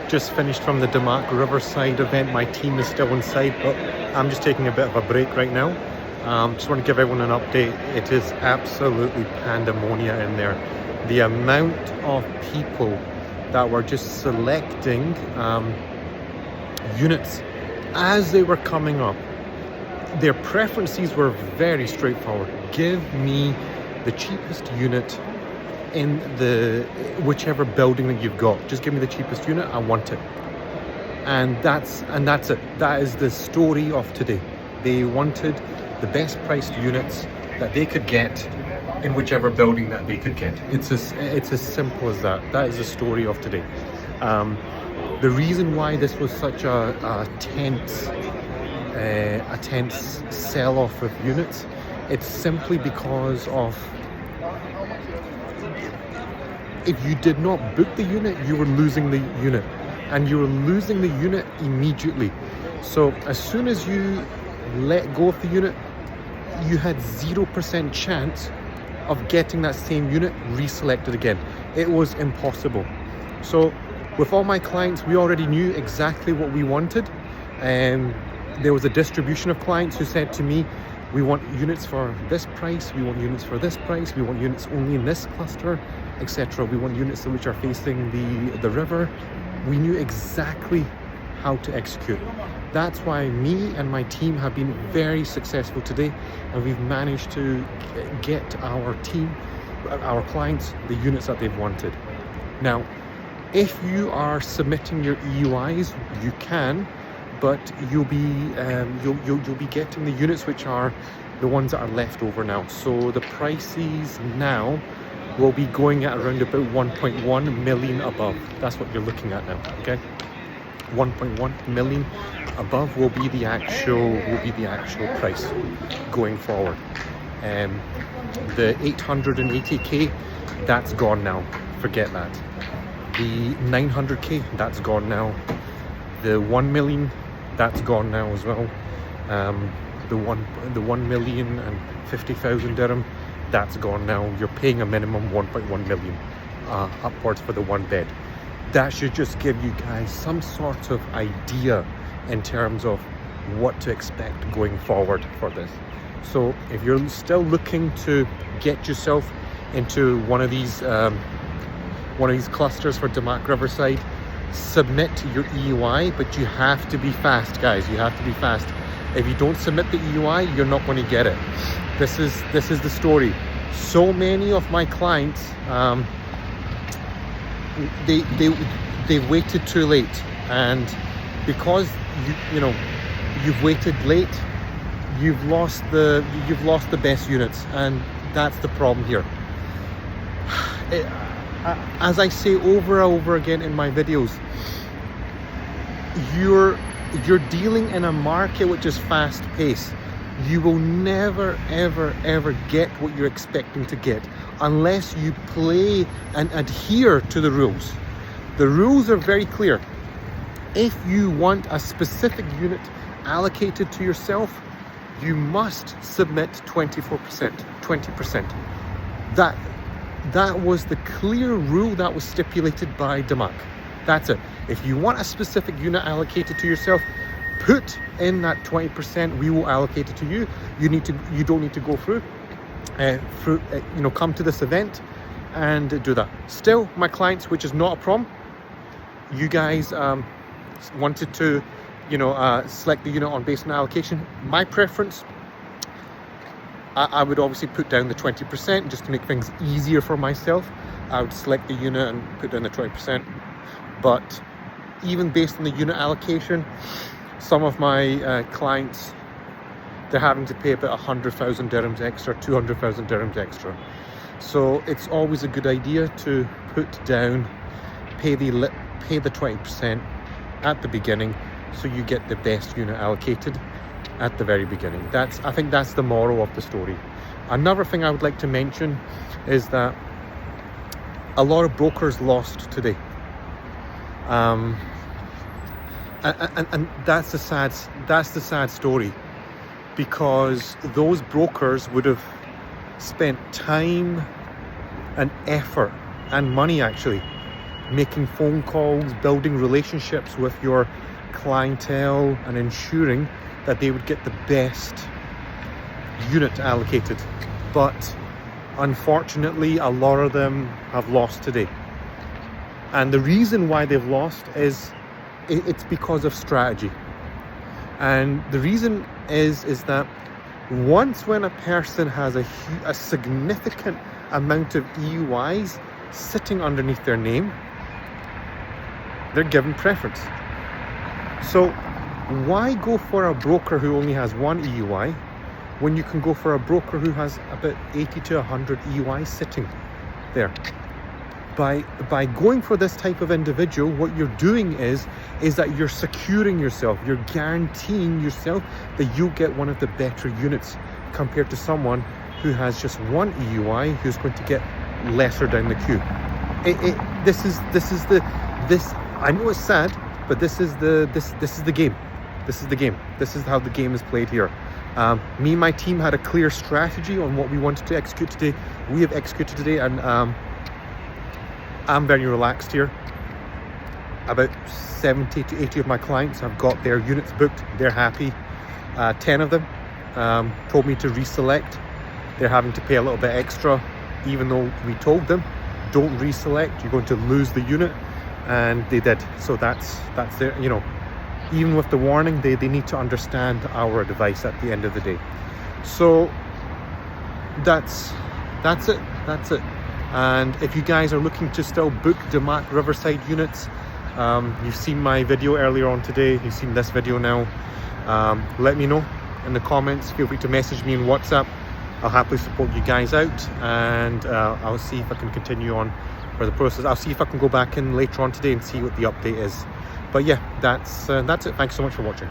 just finished from the Damac Riverside event. My team is still inside, but I'm just taking a bit of a break right now. Just want to give everyone an update. It is absolutely pandemonia in there. The amount of people that were just selecting units as they were coming up. Their preferences were very straightforward. Give me the cheapest unit in the whichever building that you've got. Just give me the cheapest unit, I want it. And that's it. That is the story of today. They wanted the best priced units that they could get in whichever building that they could get. It's as simple as that. That is the story of today. The reason why this was such a tense sell-off of units, it's simply because of, if you did not book the unit, you were losing the unit, and you were losing the unit immediately. So as soon as you let go of the unit, you had 0% chance of getting that same unit reselected again. It was impossible. So with all my clients, we already knew exactly what we wanted, and there was a distribution of clients who said to me, we want units for this price, we want units for this price, we want units only in this cluster, etc. We want units which are facing the river. We knew exactly how to execute. That's why me and my team have been very successful today, and we've managed to get our team, our clients, the units that they've wanted. Now, if you are submitting your EUIs, you can, but you'll be getting the units which are the ones that are left over now. So the prices now will be going at around about 1.1 million above. That's what you're looking at now, okay? 1.1 million above will be the actual price going forward. The 880k, that's gone now. Forget that. The 900k, that's gone now. The 1 million, that's gone now as well. The 1,050,000 dirham, that's gone now. You're paying a minimum 1.1 million upwards for the one bed. That should just give you guys some sort of idea in terms of what to expect going forward for this. So if you're still looking to get yourself into one of these clusters for Damac Riverside, submit your EUI, but you have to be fast, guys. You have to be fast. If you don't submit the EUI, you're not going to get it. This is the story. So many of my clients, they waited too late, and because you've waited late, you've lost the best units, and that's the problem here. As I say over and over again in my videos, you're dealing in a market which is fast paced. You will never ever get what you're expecting to get unless you play and adhere to the rules. The rules are very clear. If you want a specific unit allocated to yourself, you must submit 20%. That was the clear rule that was stipulated by Damac. That's it. If you want a specific unit allocated to yourself, put in that 20%. We will allocate it to you. You don't need to go through come to this event and do that. Still, my clients, which is not a problem, you guys wanted to select the unit based on allocation. My preference, I would obviously put down the 20% just to make things easier for myself. I would select the unit and put down the 20%. But even based on the unit allocation, some of my clients, they're having to pay about 100,000 dirhams extra, 200,000 dirhams extra. So it's always a good idea to put down, pay the 20% at the beginning, so you get the best unit allocated at the very beginning. I think that's the moral of the story. Another thing I would like to mention is that a lot of brokers lost today. And that's the sad story, because those brokers would have spent time and effort and money actually making phone calls, building relationships with your clientele, and ensuring that they would get the best unit allocated. But unfortunately, a lot of them have lost today. And the reason why they've lost is it's because of strategy. And the reason is that once when a person has a significant amount of EUIs sitting underneath their name, they're given preference. So why go for a broker who only has one EUI when you can go for a broker who has about 80 to 100 EUIs sitting there? By going for this type of individual, what you're doing is that you're securing yourself, you're guaranteeing yourself that you'll get one of the better units compared to someone who has just one EUI who's going to get lesser down the queue. I know it's sad, but this is the game. This is the game. This is how the game is played here. Me and my team had a clear strategy on what we wanted to execute today. We have executed today, and I'm very relaxed here. About 70 to 80 of my clients have got their units booked. They're happy. 10 of them told me to reselect. They're having to pay a little bit extra, even though we told them, don't reselect, you're going to lose the unit. And they did. So that's their, you know, even with the warning, they need to understand our advice at the end of the day. So that's it. And if you guys are looking to still book Damac Riverside units, you've seen my video earlier on today, you've seen this video now, let me know in the comments. Feel free to message me on WhatsApp. I'll happily support you guys out, and I'll see if I can continue on for the process. I'll see if I can go back in later on today and see what the update is. But yeah, that's it. Thanks so much for watching.